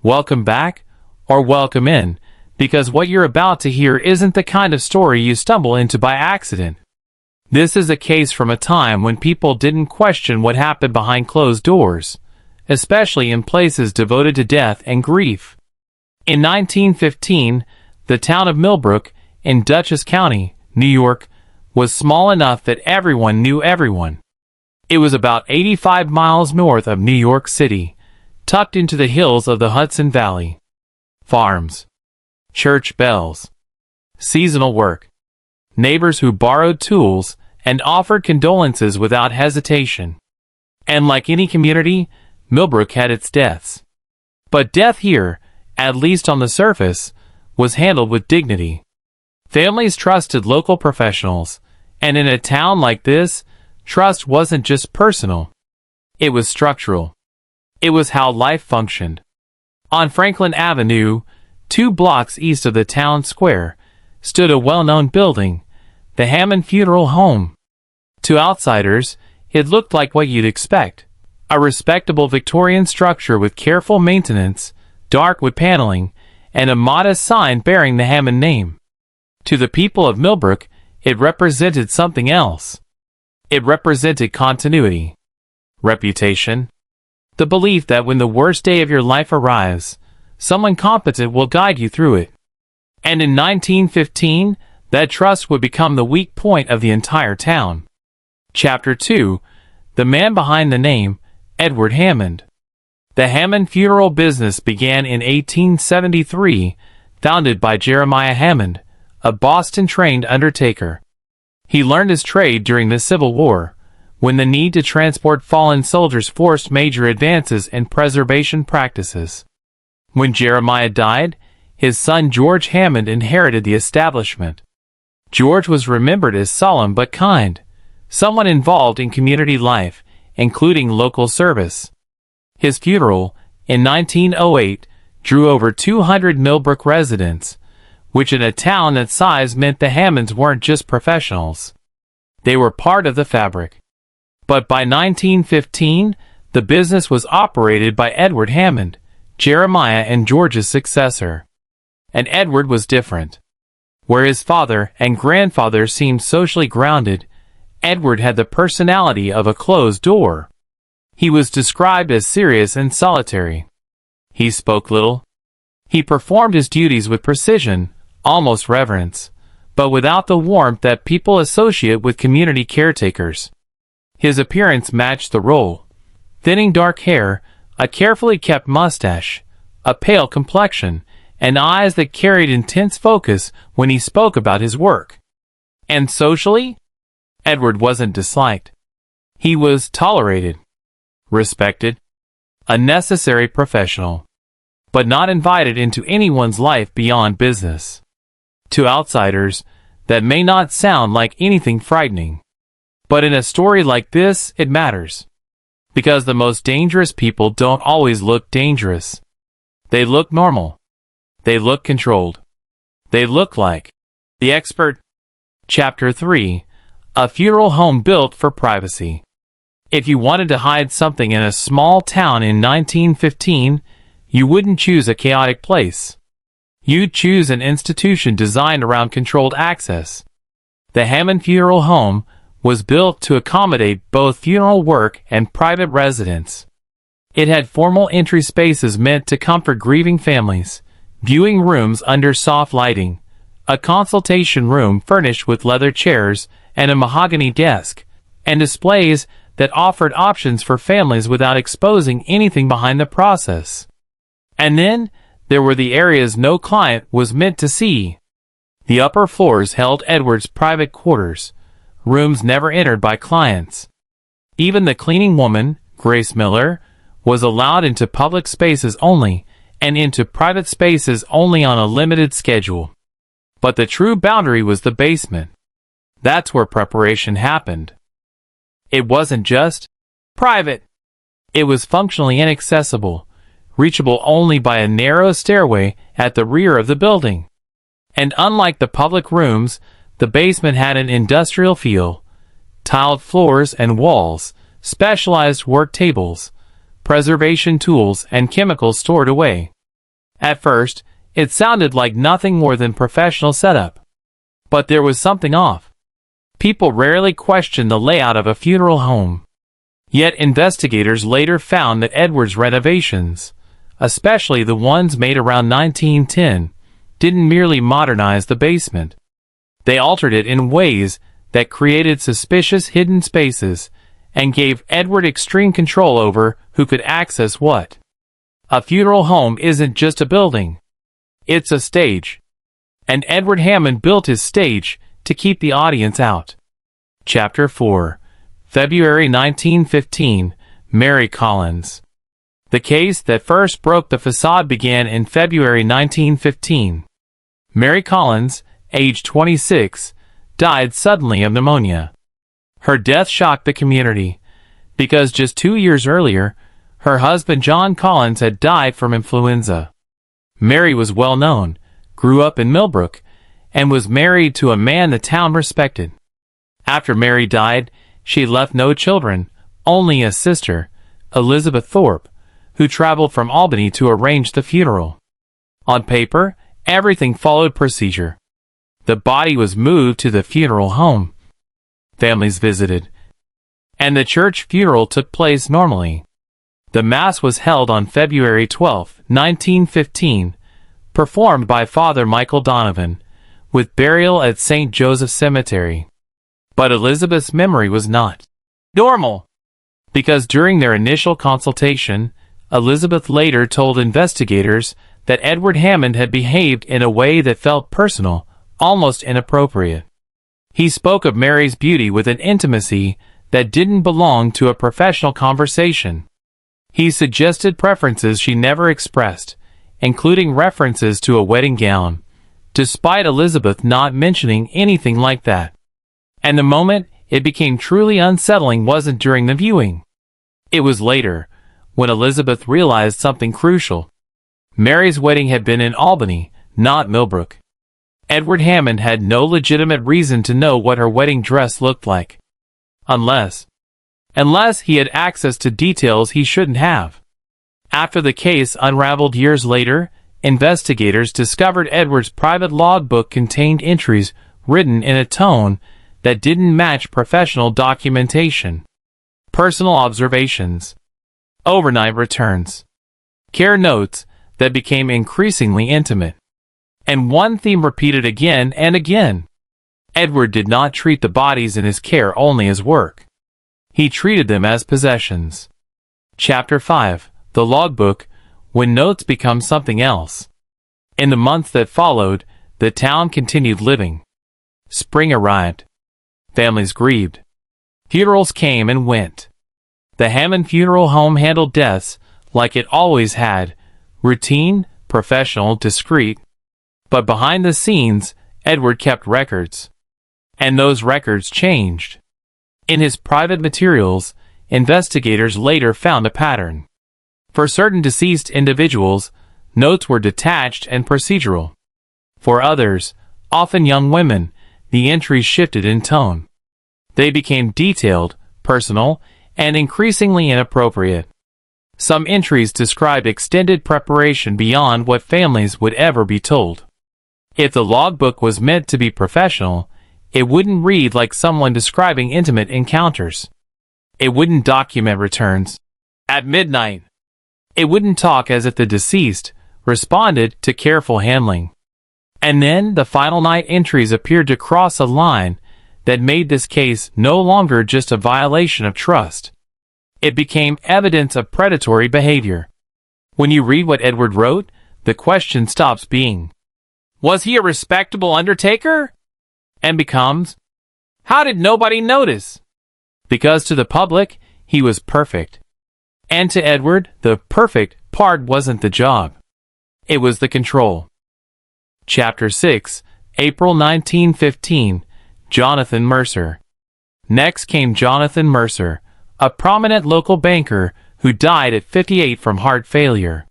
Welcome back, or welcome in, because what you're about to hear isn't the kind of story you stumble into by accident. This is a case from a time when people didn't question what happened behind closed doors, especially in places devoted to death and grief. In 1915, the town of Millbrook, in Dutchess County, New York, was small enough that everyone knew everyone. It was about 85 miles north of New York City, tucked into the hills of the Hudson Valley. Farms, church bells, seasonal work, neighbors who borrowed tools and offered condolences without hesitation. And like any community, Millbrook had its deaths. But death here, at least on the surface, was handled with dignity. Families trusted local professionals, and in a town like this, trust wasn't just personal. It was structural. It was how life functioned. On Franklin Avenue, 2 blocks east of the town square, stood a well-known building, the Hammond Funeral Home. To outsiders, it looked like what you'd expect. A respectable Victorian structure with careful maintenance, dark wood paneling, and a modest sign bearing the Hammond name. To the people of Millbrook, it represented something else. It represented continuity, reputation, the belief that when the worst day of your life arrives, someone competent will guide you through it. And in 1915, that trust would become the weak point of the entire town. Chapter 2. The man behind the name, Edward Hammond. The Hammond funeral business began in 1873, founded by Jeremiah Hammond, a Boston-trained undertaker. He learned his trade during the Civil War, when the need to transport fallen soldiers forced major advances in preservation practices. When Jeremiah died, his son George Hammond inherited the establishment. George was remembered as solemn but kind, someone involved in community life, including local service. His funeral, in 1908, drew over 200 Millbrook residents, which in a town that size meant the Hammonds weren't just professionals. They were part of the fabric. But by 1915, the business was operated by Edward Hammond, Jeremiah and George's successor. And Edward was different. Where his father and grandfather seemed socially grounded, Edward had the personality of a closed door. He was described as serious and solitary. He spoke little. He performed his duties with precision, almost reverence, but without the warmth that people associate with community caretakers. His appearance matched the role. Thinning dark hair, a carefully kept mustache, a pale complexion, and eyes that carried intense focus when he spoke about his work. And socially, Edward wasn't disliked. He was tolerated, respected, a necessary professional, but not invited into anyone's life beyond business. To outsiders, that may not sound like anything frightening. But in a story like this, it matters. Because the most dangerous people don't always look dangerous. They look normal. They look controlled. They look like the expert. Chapter 3. A funeral home built for privacy. If you wanted to hide something in a small town in 1915, you wouldn't choose a chaotic place. You'd choose an institution designed around controlled access. The Hammond Funeral Home was built to accommodate both funeral work and private residence. It had formal entry spaces meant to comfort grieving families, viewing rooms under soft lighting, a consultation room furnished with leather chairs and a mahogany desk, and displays that offered options for families without exposing anything behind the process. And then, there were the areas no client was meant to see. The upper floors held Edward's private quarters, rooms never entered by clients. Even the cleaning woman, Grace Miller, was allowed into public spaces only, and into private spaces only on a limited schedule. But the true boundary was the basement. That's where preparation happened. It wasn't just private. It was functionally inaccessible, reachable only by a narrow stairway at the rear of the building. And unlike the public rooms, the basement had an industrial feel. Tiled floors and walls, specialized work tables, preservation tools and chemicals stored away. At first, it sounded like nothing more than professional setup. But there was something off. People rarely questioned the layout of a funeral home. Yet investigators later found that Edward's renovations, especially the ones made around 1910, didn't merely modernize the basement. They altered it in ways that created suspicious hidden spaces and gave Edward extreme control over who could access what. A funeral home isn't just a building. It's a stage. And Edward Hammond built his stage to keep the audience out. Chapter 4. February 1915, Mary Collins. The case that first broke the facade began in February 1915. Mary Collins, age 26, died suddenly of pneumonia. Her death shocked the community, because just 2 years earlier, her husband John Collins had died from influenza. Mary was well known, grew up in Millbrook, and was married to a man the town respected. After Mary died, she left no children, only a sister, Elizabeth Thorpe, who traveled from Albany to arrange the funeral. On paper, everything followed procedure. The body was moved to the funeral home. Families visited, and the church funeral took place normally. The Mass was held on February 12, 1915, performed by Father Michael Donovan, with burial at St. Joseph Cemetery. But Elizabeth's memory was not normal, because during their initial consultation, Elizabeth later told investigators that Edward Hammond had behaved in a way that felt personal, almost inappropriate. He spoke of Mary's beauty with an intimacy that didn't belong to a professional conversation. He suggested preferences she never expressed, including references to a wedding gown, despite Elizabeth not mentioning anything like that. And the moment it became truly unsettling wasn't during the viewing. It was later, when Elizabeth realized something crucial. Mary's wedding had been in Albany, not Millbrook. Edward Hammond had no legitimate reason to know what her wedding dress looked like. Unless he had access to details he shouldn't have. After the case unraveled years later, investigators discovered Edward's private logbook contained entries written in a tone that didn't match professional documentation. Personal observations. Overnight returns. Care notes that became increasingly intimate. And one theme repeated again and again. Edward did not treat the bodies in his care only as work. He treated them as possessions. Chapter 5. The Logbook, when notes become something else. In the months that followed, the town continued living. Spring arrived. Families grieved. Funerals came and went. The Hammond Funeral Home handled deaths like it always had, routine, professional, discreet. But behind the scenes, Edward kept records. And those records changed. In his private materials, investigators later found a pattern. For certain deceased individuals, notes were detached and procedural. For others, often young women, the entries shifted in tone. They became detailed, personal, and increasingly inappropriate. Some entries described extended preparation beyond what families would ever be told. If the logbook was meant to be professional, it wouldn't read like someone describing intimate encounters. It wouldn't document returns at midnight. It wouldn't talk as if the deceased responded to careful handling. And then the final night entries appeared to cross a line that made this case no longer just a violation of trust. It became evidence of predatory behavior. When you read what Edward wrote, the question stops being, "Was he a respectable undertaker?" and becomes, "How did nobody notice?" Because to the public, he was perfect. And to Edward, the perfect part wasn't the job. It was the control. Chapter 6, April 1915, Jonathan Mercer. Next came Jonathan Mercer, a prominent local banker who died at 58 from heart failure.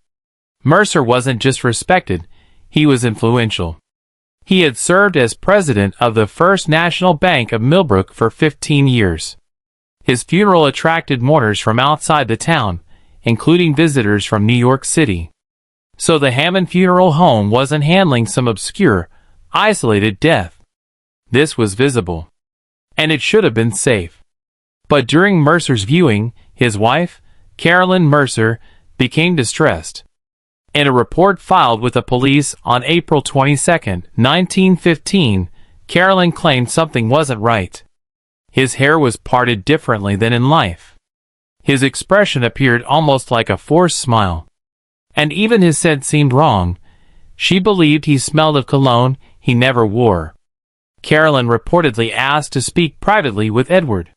Mercer wasn't just respected, he was influential. He had served as president of the First National Bank of Millbrook for 15 years. His funeral attracted mourners from outside the town, including visitors from New York City. So the Hammond Funeral Home wasn't handling some obscure, isolated death. This was visible. And it should have been safe. But during Mercer's viewing, his wife, Carolyn Mercer, became distressed. In a report filed with the police on April 22, 1915, Carolyn claimed something wasn't right. His hair was parted differently than in life. His expression appeared almost like a forced smile. And even his scent seemed wrong. She believed he smelled of cologne he never wore. Carolyn reportedly asked to speak privately with Edward.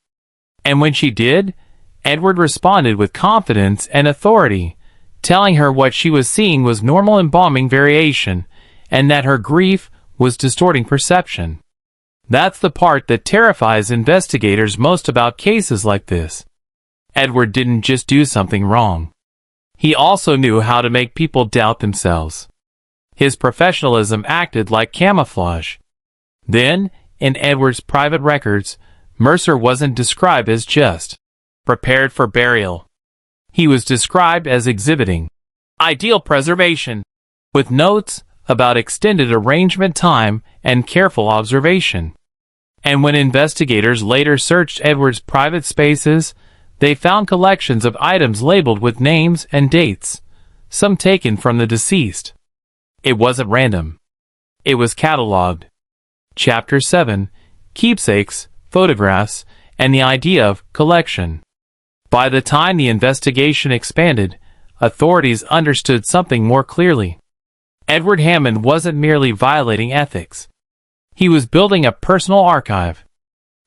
And when she did, Edward responded with confidence and authority, telling her what she was seeing was normal embalming variation, and that her grief was distorting perception. That's the part that terrifies investigators most about cases like this. Edward didn't just do something wrong. He also knew how to make people doubt themselves. His professionalism acted like camouflage. Then, in Edward's private records, Mercer wasn't described as just prepared for burial. He was described as exhibiting ideal preservation, with notes about extended arrangement time and careful observation. And when investigators later searched Edward's private spaces, they found collections of items labeled with names and dates, some taken from the deceased. It wasn't random. It was catalogued. Chapter 7, Keepsakes, Photographs, and the Idea of Collection. By the time the investigation expanded, authorities understood something more clearly. Edward Hammond wasn't merely violating ethics. He was building a personal archive.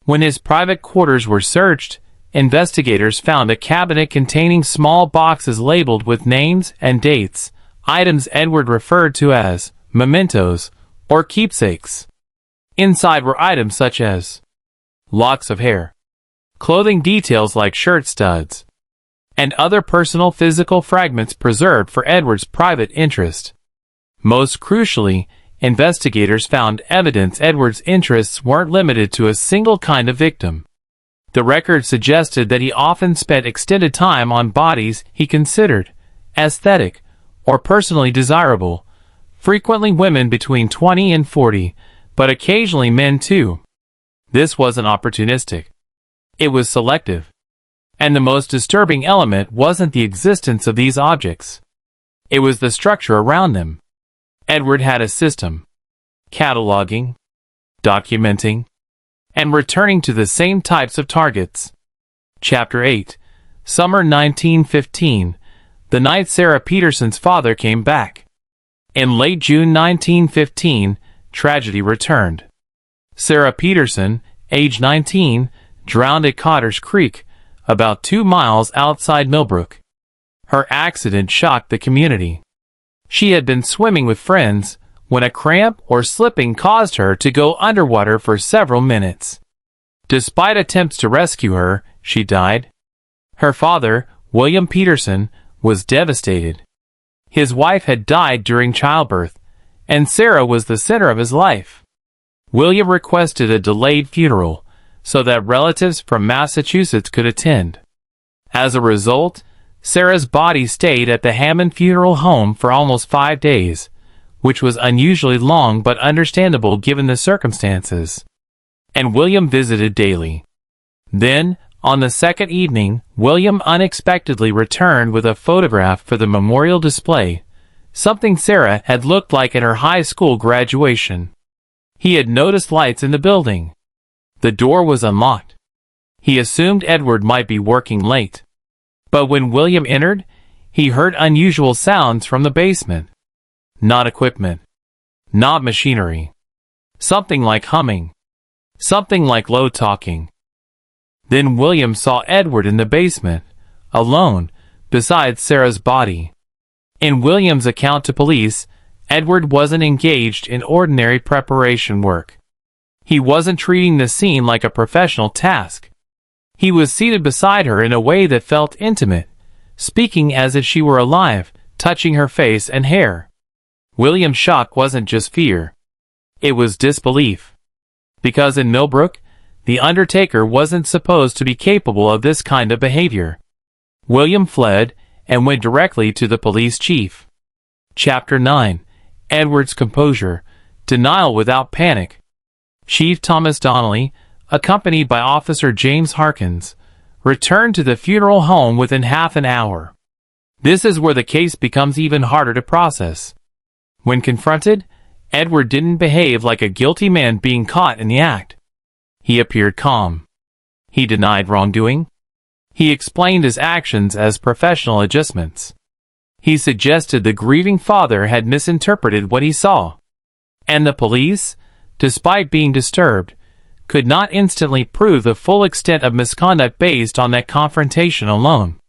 When his private quarters were searched, investigators found a cabinet containing small boxes labeled with names and dates, items Edward referred to as mementos or keepsakes. Inside were items such as locks of hair, clothing details like shirt studs, and other personal physical fragments preserved for Edward's private interest. Most crucially, investigators found evidence Edward's interests weren't limited to a single kind of victim. The record suggested that he often spent extended time on bodies he considered aesthetic or personally desirable, frequently women between 20 and 40, but occasionally men too. This wasn't opportunistic. It was selective. And the most disturbing element wasn't the existence of these objects. It was the structure around them. Edward had a system. Cataloging, documenting, and returning to the same types of targets. Chapter 8, Summer 1915, the night Sarah Peterson's father came back. In late June 1915, tragedy returned. Sarah Peterson, age 19, drowned at Cotter's Creek, about 2 miles outside Millbrook. Her accident shocked the community. She had been swimming with friends when a cramp or slipping caused her to go underwater for several minutes. Despite attempts to rescue her, she died. Her father, William Peterson, was devastated. His wife had died during childbirth, and Sarah was the center of his life. William requested a delayed funeral so that relatives from Massachusetts could attend. As a result, Sarah's body stayed at the Hammond Funeral Home for almost 5 days, which was unusually long but understandable given the circumstances. And William visited daily. Then, on the second evening, William unexpectedly returned with a photograph for the memorial display, something Sarah had looked like at her high school graduation. He had noticed lights in the building. The door was unlocked. He assumed Edward might be working late. But when William entered, he heard unusual sounds from the basement. Not equipment. Not machinery. Something like humming. Something like low talking. Then William saw Edward in the basement, alone, beside Sarah's body. In William's account to police, Edward wasn't engaged in ordinary preparation work. He wasn't treating the scene like a professional task. He was seated beside her in a way that felt intimate, speaking as if she were alive, touching her face and hair. William's shock wasn't just fear. It was disbelief. Because in Millbrook, the Undertaker wasn't supposed to be capable of this kind of behavior. William fled and went directly to the police chief. Chapter 9. Edward's Composure. Denial Without Panic. Chief Thomas Donnelly, accompanied by Officer James Harkins, returned to the funeral home within half an hour. This is where the case becomes even harder to process. When confronted, Edward didn't behave like a guilty man being caught in the act. He appeared calm. He denied wrongdoing. He explained his actions as professional adjustments. He suggested the grieving father had misinterpreted what he saw. And the police, despite being disturbed, could not instantly prove the full extent of misconduct based on that confrontation alone.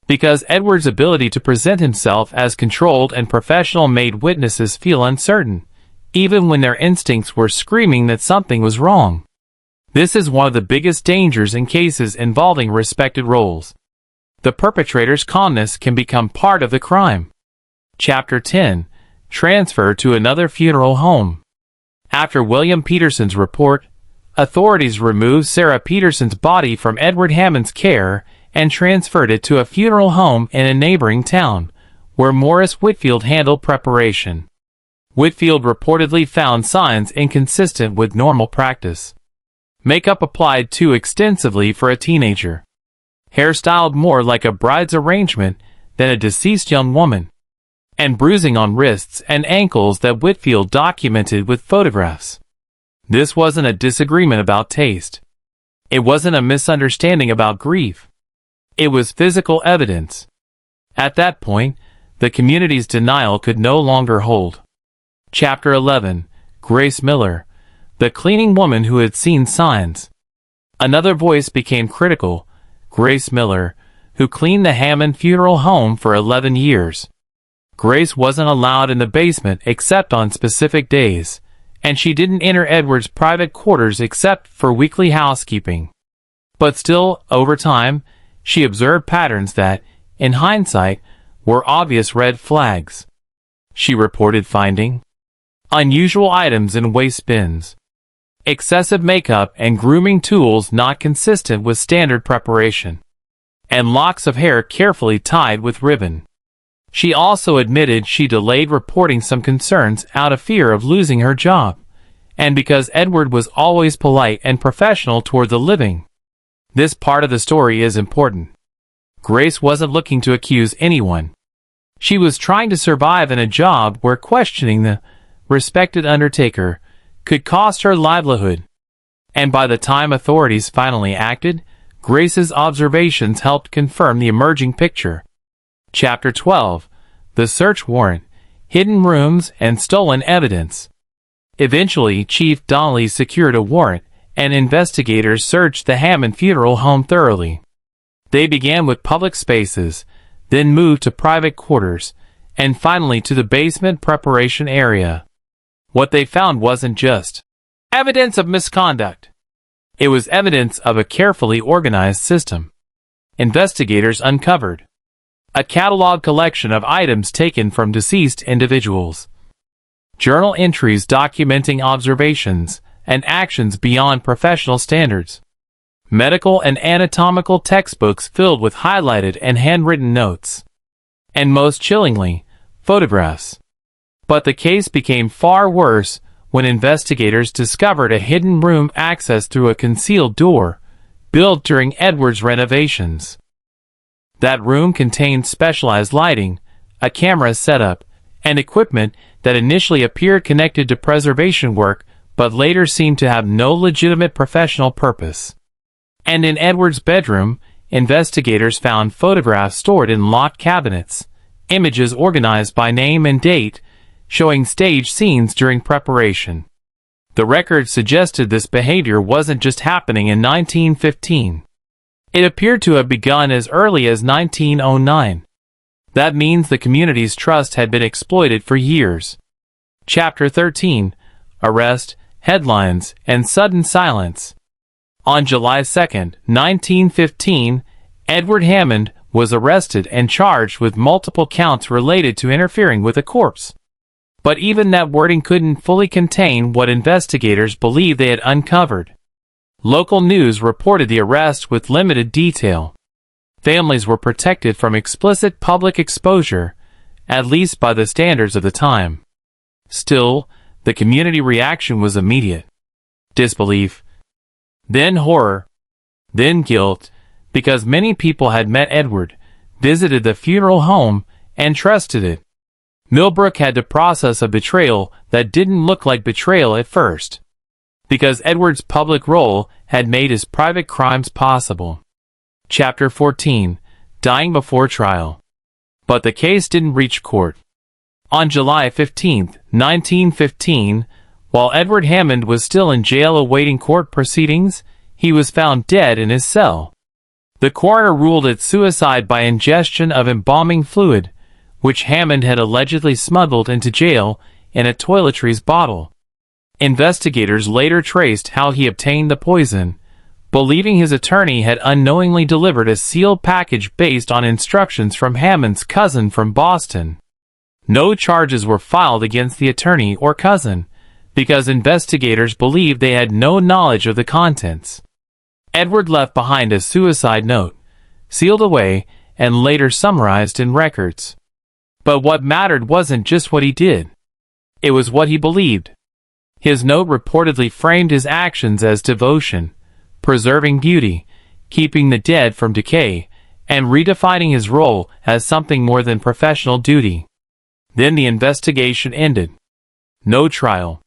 Because Edward's ability to present himself as controlled and professional made witnesses feel uncertain, even when their instincts were screaming that something was wrong. This is one of the biggest dangers in cases involving respected roles. The perpetrator's calmness can become part of the crime. Chapter 10. Transfer to another funeral home. After William Peterson's report, authorities removed Sarah Peterson's body from Edward Hammond's care and transferred it to a funeral home in a neighboring town, where Morris Whitfield handled preparation. Whitfield reportedly found signs inconsistent with normal practice. Makeup applied too extensively for a teenager. Hair styled more like a bride's arrangement than a deceased young woman. And bruising on wrists and ankles that Whitfield documented with photographs. This wasn't a disagreement about taste. It wasn't a misunderstanding about grief. It was physical evidence. At that point, the community's denial could no longer hold. Chapter 11. Grace Miller, the cleaning woman who had seen signs. Another voice became critical. Grace Miller, who cleaned the Hammond funeral home for 11 years. Grace wasn't allowed in the basement except on specific days, and she didn't enter Edward's private quarters except for weekly housekeeping. But still, over time, she observed patterns that, in hindsight, were obvious red flags. She reported finding unusual items in waste bins, excessive makeup and grooming tools not consistent with standard preparation, and locks of hair carefully tied with ribbon. She also admitted she delayed reporting some concerns out of fear of losing her job, and because Edward was always polite and professional toward the living. This part of the story is important. Grace wasn't looking to accuse anyone. She was trying to survive in a job where questioning the respected Undertaker could cost her livelihood. And by the time authorities finally acted, Grace's observations helped confirm the emerging picture. Chapter 12. The Search Warrant, Hidden Rooms and Stolen Evidence. Eventually, Chief Donnelly secured a warrant, and investigators searched the Hammond funeral home thoroughly. They began with public spaces, then moved to private quarters, and finally to the basement preparation area. What they found wasn't just evidence of misconduct. It was evidence of a carefully organized system. Investigators uncovered a catalog collection of items taken from deceased individuals, journal entries documenting observations and actions beyond professional standards, medical and anatomical textbooks filled with highlighted and handwritten notes, and most chillingly, photographs. But the case became far worse when investigators discovered a hidden room accessed through a concealed door, built during Edward's renovations. That room contained specialized lighting, a camera setup, and equipment that initially appeared connected to preservation work but later seemed to have no legitimate professional purpose. And in Edward's bedroom, investigators found photographs stored in locked cabinets, images organized by name and date, showing stage scenes during preparation. The record suggested this behavior wasn't just happening in 1915. It appeared to have begun as early as 1909. That means the community's trust had been exploited for years. Chapter 13. Arrest, Headlines, and Sudden Silence. On July 2, 1915, Edward Hammond was arrested and charged with multiple counts related to interfering with a corpse. But even that wording couldn't fully contain what investigators believed they had uncovered. Local news reported the arrest with limited detail. Families were protected from explicit public exposure, at least by the standards of the time. Still, the community reaction was immediate. Disbelief, then horror, then guilt, because many people had met Edward, visited the funeral home, and trusted it. Millbrook had to process a betrayal that didn't look like betrayal at first, because Edward's public role had made his private crimes possible. Chapter 14. Dying before trial. But the case didn't reach court. On July 15, 1915, while Edward Hammond was still in jail awaiting court proceedings, he was found dead in his cell. The coroner ruled it suicide by ingestion of embalming fluid, which Hammond had allegedly smuggled into jail in a toiletries bottle. Investigators later traced how he obtained the poison, believing his attorney had unknowingly delivered a sealed package based on instructions from Hammond's cousin from Boston. No charges were filed against the attorney or cousin, because investigators believed they had no knowledge of the contents. Edward left behind a suicide note, sealed away and later summarized in records. But what mattered wasn't just what he did. It was what he believed. His note reportedly framed his actions as devotion, preserving beauty, keeping the dead from decay, and redefining his role as something more than professional duty. Then the investigation ended. No trial.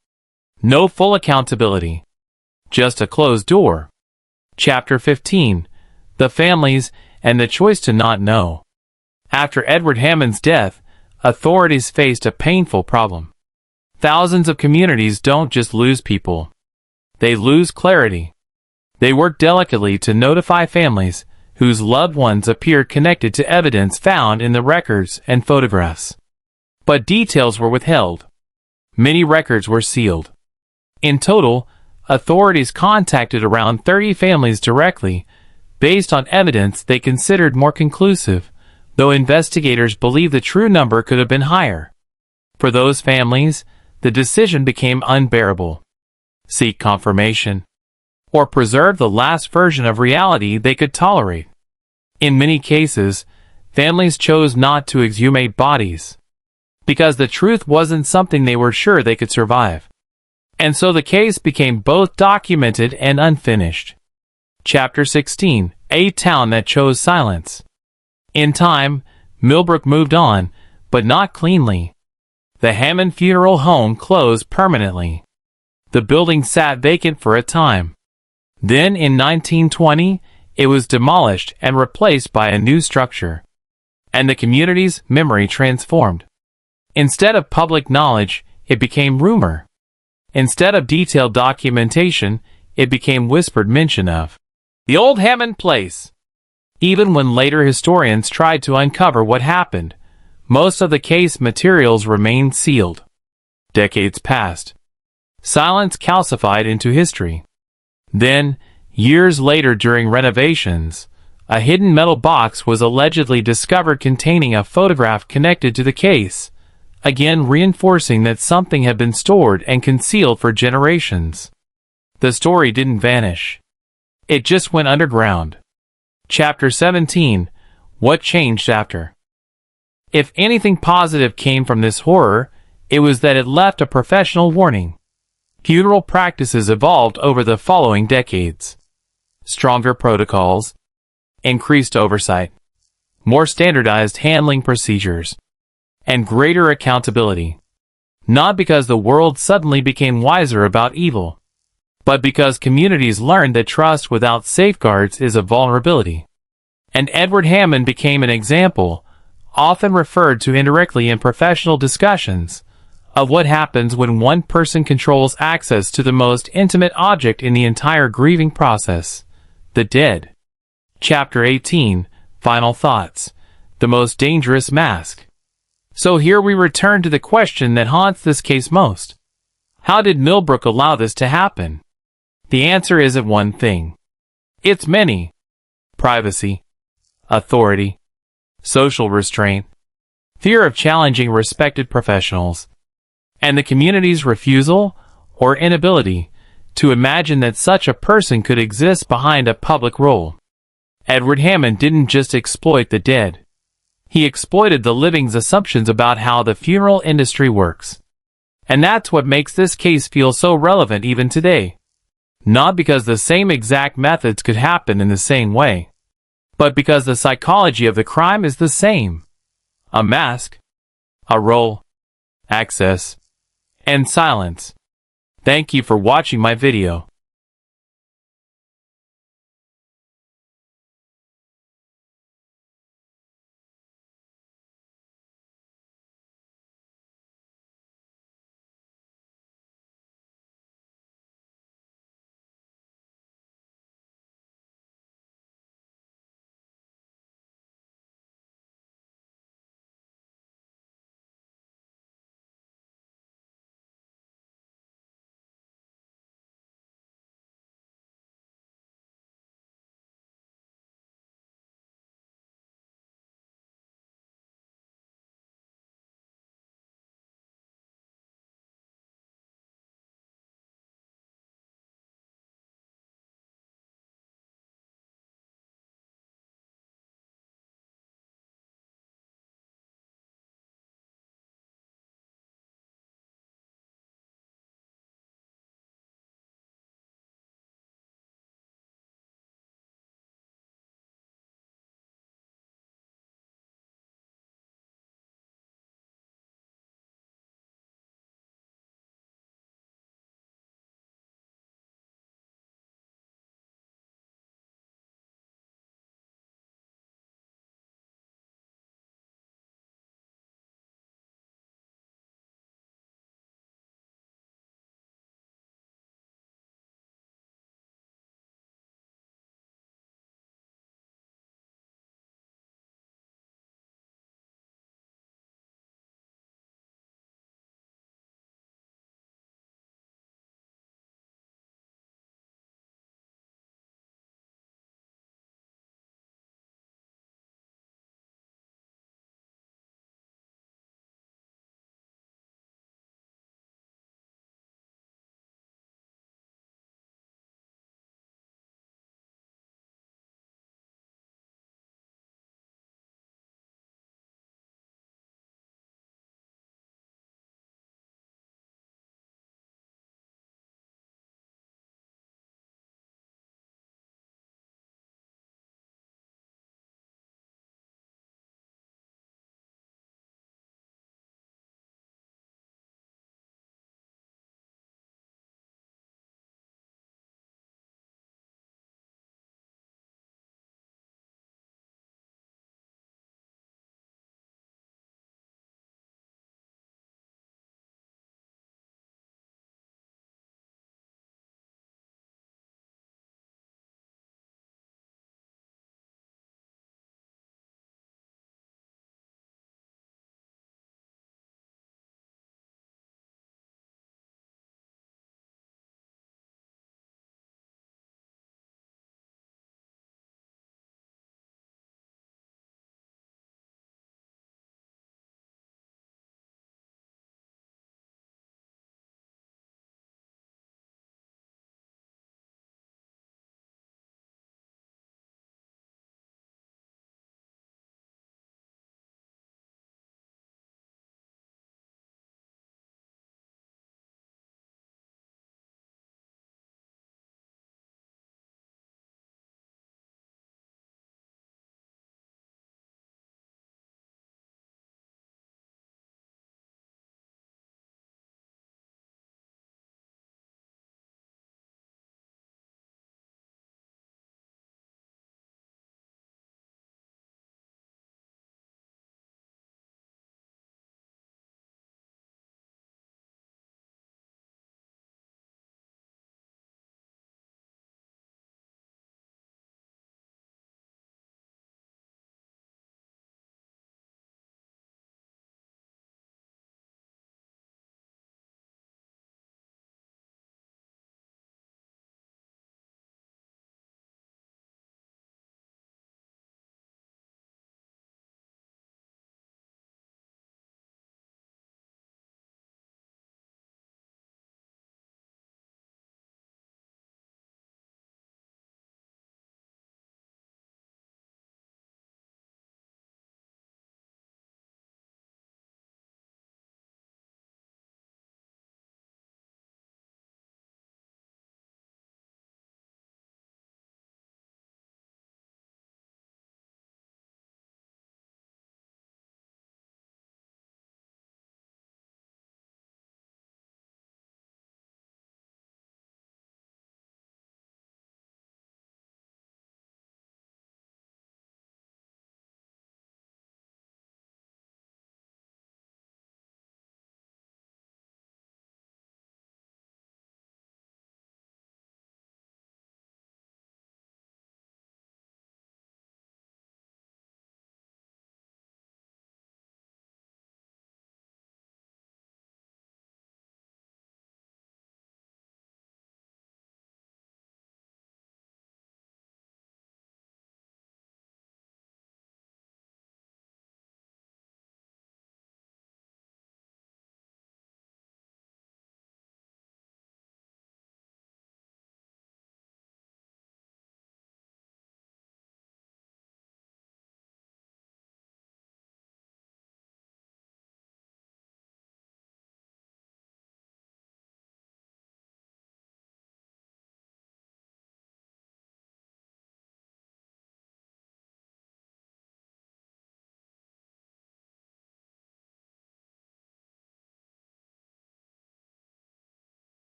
No full accountability. Just a closed door. Chapter 15. The Families and the Choice to Not Know. After Edward Hammond's death, authorities faced a painful problem. Thousands of communities don't just lose people. They lose clarity. They work delicately to notify families whose loved ones appeared connected to evidence found in the records and photographs. But details were withheld. Many records were sealed. In total, authorities contacted around 30 families directly, based on evidence they considered more conclusive, though investigators believe the true number could have been higher. For those families, the decision became unbearable. Seek confirmation, or preserve the last version of reality they could tolerate. In many cases, families chose not to exhumate bodies, because the truth wasn't something they were sure they could survive. And so the case became both documented and unfinished. Chapter 16. A Town That Chose Silence. In time, Millbrook moved on, but not cleanly. The Hammond Funeral Home closed permanently. The building sat vacant for a time. Then in 1920, it was demolished and replaced by a new structure. And the community's memory transformed. Instead of public knowledge, it became rumor. Instead of detailed documentation, it became whispered mention of the old Hammond place. Even when later historians tried to uncover what happened, most of the case materials remained sealed. Decades passed. Silence calcified into history. Then, years later during renovations, a hidden metal box was allegedly discovered containing a photograph connected to the case, again reinforcing that something had been stored and concealed for generations. The story didn't vanish. It just went underground. Chapter 17. What Changed After. If anything positive came from this horror, it was that it left a professional warning. Funeral practices evolved over the following decades. Stronger protocols, increased oversight, more standardized handling procedures, and greater accountability. Not because the world suddenly became wiser about evil, but because communities learned that trust without safeguards is a vulnerability. And Edward Hammond became an example, often referred to indirectly in professional discussions, of what happens when one person controls access to the most intimate object in the entire grieving process, the dead. Chapter 18. Final Thoughts. The Most Dangerous Mask. So here we return to the question that haunts this case most. How did Millbrook allow this to happen? The answer isn't one thing. It's many. Privacy, authority, social restraint, fear of challenging respected professionals, and the community's refusal or inability to imagine that such a person could exist behind a public role. Edward Hammond didn't just exploit the dead. He exploited the living's assumptions about how the funeral industry works. And that's what makes this case feel so relevant even today. Not because the same exact methods could happen in the same way, but because the psychology of the crime is the same. A mask, a role, access, and silence. Thank you for watching my video.